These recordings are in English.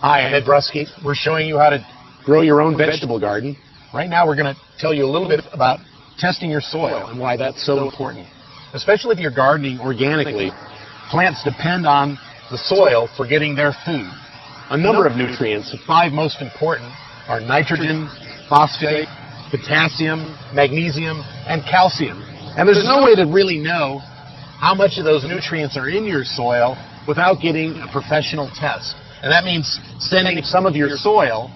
Hi, I'm Ed Brusky. We're showing you how to grow your own vegetable garden. Right now we're going to tell you a little bit about testing your soil and why that's so important. Especially if you're gardening organically, plants depend on the soil for getting their food. A number of nutrients, the 5 most important, are nitrogen, phosphate, potassium, magnesium, and calcium. And there's no way to really know how much of those nutrients are in your soil without getting a professional test. And that means sending some of your soil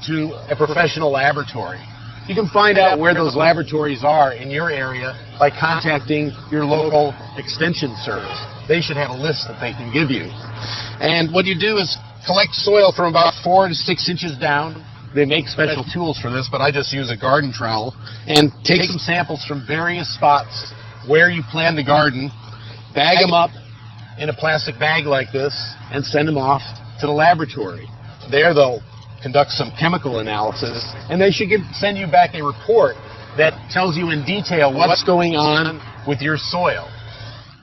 to a professional laboratory. You can find out where those laboratories are in your area by contacting your local extension service. They should have a list that they can give you. And what you do is collect soil from about 4 to 6 inches down. They make special tools for this, but I just use a garden trowel. And take some samples from various spots where you plan to garden, bag them up in a plastic bag like this, and send them off to the laboratory. There they'll conduct some chemical analysis, and they should send you back a report that tells you in detail what's going on with your soil.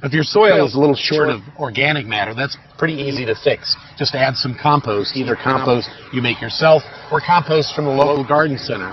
If your soil is a little short of organic matter, that's pretty easy to fix. Just add some compost, either compost you make yourself or compost from the local garden center.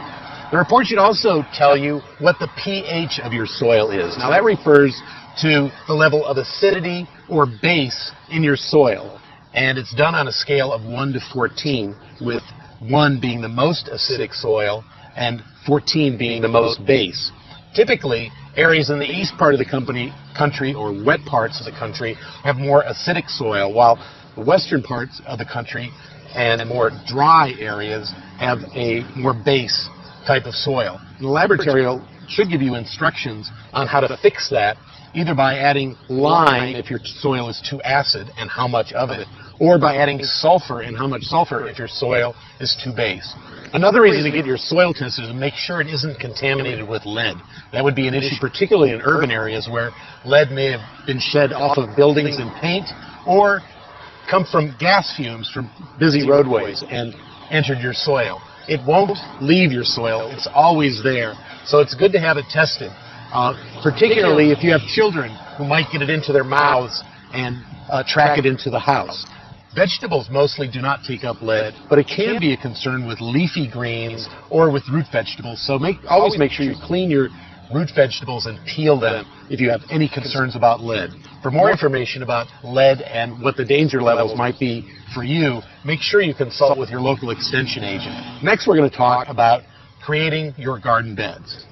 The report should also tell you what the pH of your soil is. Now that refers to the level of acidity or base in your soil. And it's done on a scale of 1 to 14, with 1 being the most acidic soil and 14 being the most base. Typically, areas in the east part of the country, or wet parts of the country, have more acidic soil, while the western parts of the country and more dry areas have a more base type of soil. The laboratory should give you instructions on how to fix that, either by adding lime if your soil is too acid and how much of it, or by adding sulfur and how much sulfur if your soil is too base. Another reason to get your soil tested is to make sure it isn't contaminated with lead. That would be an issue particularly in urban areas where lead may have been shed off of buildings and paint, or come from gas fumes from busy roadways and entered your soil. It won't leave your soil. It's always there. So it's good to have it tested. Particularly if you have children who might get it into their mouths and track it into the house. Vegetables mostly do not take up lead, but it can be a concern with leafy greens or with root vegetables. So always make sure you clean your root vegetables and peel them if you have any concerns about lead. For more information about lead and what the danger levels might be for you, make sure you consult with your local extension agent. Next, we're going to talk about creating your garden beds.